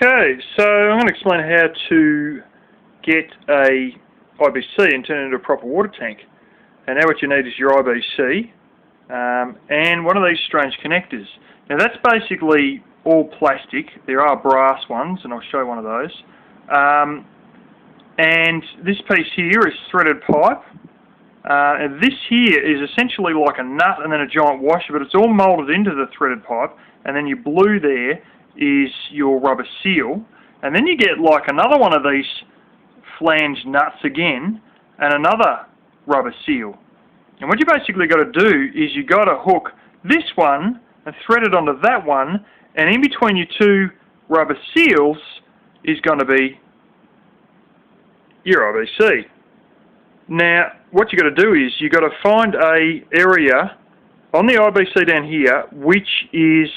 Okay, so I'm going to explain how to get a IBC and turn it into a proper water tank. And now what you need is your IBC and one of these strange connectors. Now that's basically all plastic. There are brass ones, and I'll show you one of those. And this piece here is threaded pipe. And this here is essentially like a nut and then a giant washer, but it's all moulded into the threaded pipe. And then your blue there is your rubber seal. And then you get like another one of these flanged nuts again, and another rubber seal. And what you basically got to do is you got to hook this one and thread it onto that one, and in between your two rubber seals is going to be your IBC. Now, what you got to do is you got to find a area on the IBC down here which is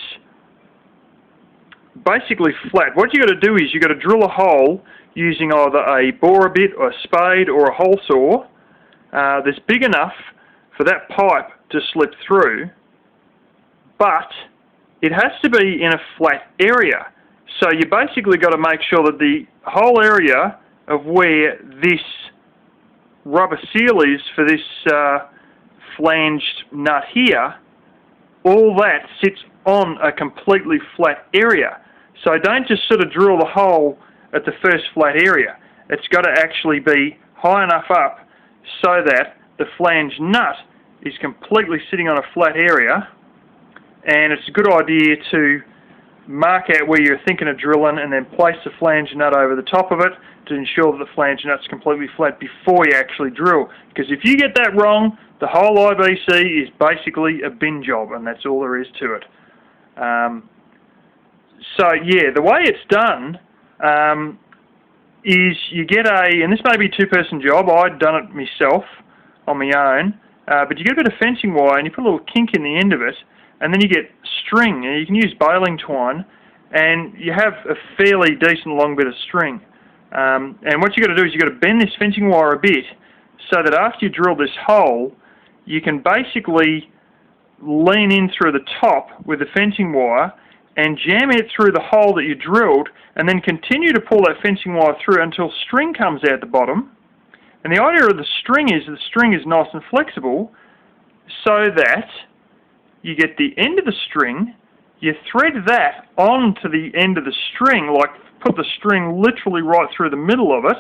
basically flat. What you got to do is you got to drill a hole using either a borer bit or a spade or a hole saw that's big enough for that pipe to slip through, but it has to be in a flat area. So you basically got to make sure that the whole area of where this rubber seal is for this flanged nut here, all that sits on a completely flat area. So don't just sort of drill the hole at the first flat area. It's got to actually be high enough up so that the flanged nut is completely sitting on a flat area, and it's a good idea to mark out where you're thinking of drilling and then place the flanged nut over the top of it to ensure that the flanged nut's completely flat before you actually drill. Because if you get that wrong, the whole IBC is basically a bin job, and that's all there is to it. So yeah, the way it's done is you get and this may be a two-person job, I'd done it myself on my own, but you get a bit of fencing wire and you put a little kink in the end of it, and then you get string, and you can use baling twine, and you have a fairly decent long bit of string. And what you got to do is you got to bend this fencing wire a bit so that after you drill this hole, you can basically lean in through the top with the fencing wire and jam it through the hole that you drilled, and then continue to pull that fencing wire through until string comes out the bottom. And the idea of the string is the string is nice and flexible so that you get the end of the string, you thread that onto the end of the string, like put the string literally right through the middle of it,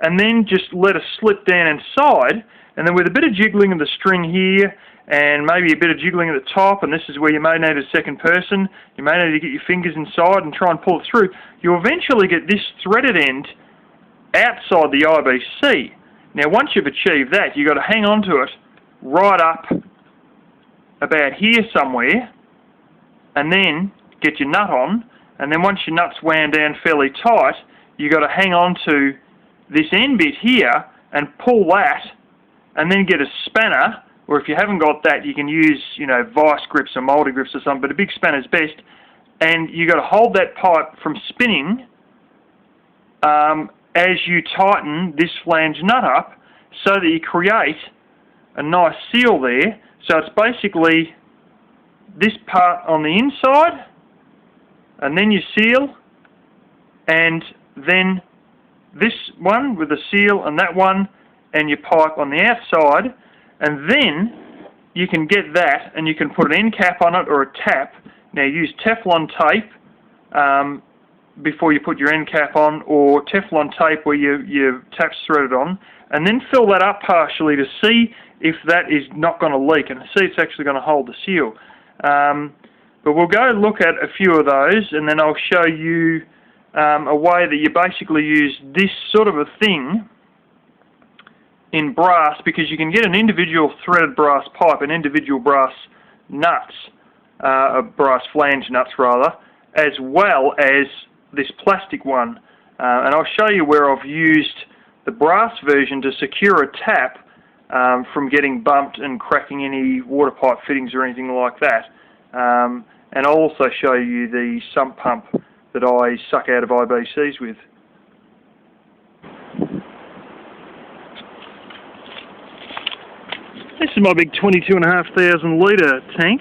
and then just let it slip down inside, and then with a bit of jiggling of the string here, and maybe a bit of jiggling at the top, and this is where you may need a second person, you may need to get your fingers inside and try and pull it through, you'll eventually get this threaded end outside the IBC. Now once you've achieved that, you've got to hang on to it right up about here somewhere, and then get your nut on, and then once your nut's wound down fairly tight, you've got to hang on to this end bit here and pull that, and then get a spanner, or if you haven't got that, you can use, you know, vice grips or mouldy grips or something, but a big spanner's best, and you've got to hold that pipe from spinning as you tighten this flange nut up so that you create a nice seal there. So it's basically this part on the inside, and then your seal, and then this one with the seal, and that one, and your pipe on the outside, and then you can get that, and you can put an end cap on it or a tap. Now use Teflon tape before you put your end cap on, or Teflon tape where your tap's threaded on, and then fill that up partially to see if that is not going to leak, and see it's actually going to hold the seal. But we'll go look at a few of those, and then I'll show you a way that you basically use this sort of a thing in brass, because you can get an individual threaded brass pipe and individual brass nuts, brass flange nuts rather, as well as this plastic one. And I'll show you where I've used the brass version to secure a tap from getting bumped and cracking any water pipe fittings or anything like that. And I'll also show you the sump pump that I suck out of IBCs with. This is my big 22,500 litre tank.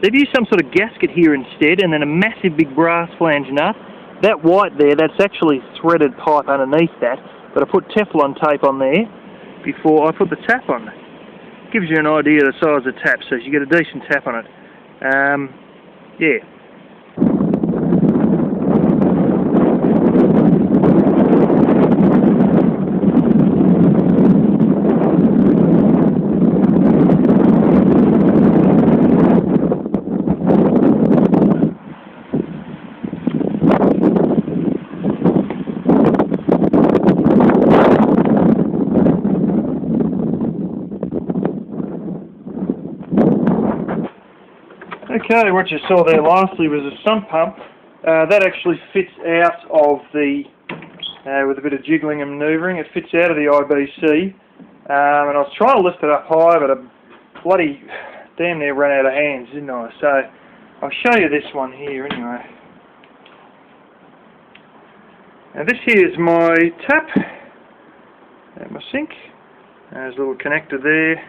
They've used some sort of gasket here instead, and then a massive big brass flange nut. That white there, that's actually threaded pipe underneath that, but I put Teflon tape on there before I put the tap on. Gives you an idea of the size of the tap, so you get a decent tap on it. Yeah. Okay, what you saw there lastly was a sump pump. That actually fits out of the, with a bit of jiggling and manoeuvring, it fits out of the IBC. And I was trying to lift it up high, but I bloody damn near ran out of hands, didn't I? So I'll show you this one here anyway. Now this here is my tap at my sink. There's a little connector there.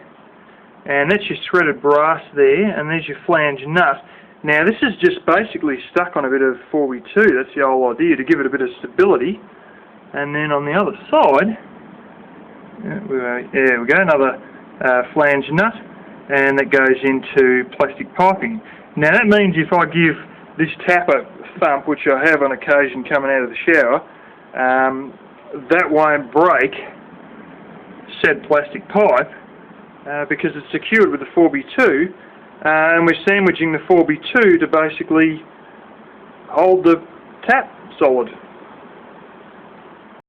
And that's your threaded brass there, and there's your flange nut. Now this is just basically stuck on a bit of 4x2, that's the whole idea, to give it a bit of stability. And then on the other side, there we go, another flange nut, and that goes into plastic piping. Now that means if I give this tap a thump, which I have on occasion coming out of the shower, that won't break said plastic pipe, because it's secured with the 4x2, and we're sandwiching the 4x2 to basically hold the tap solid.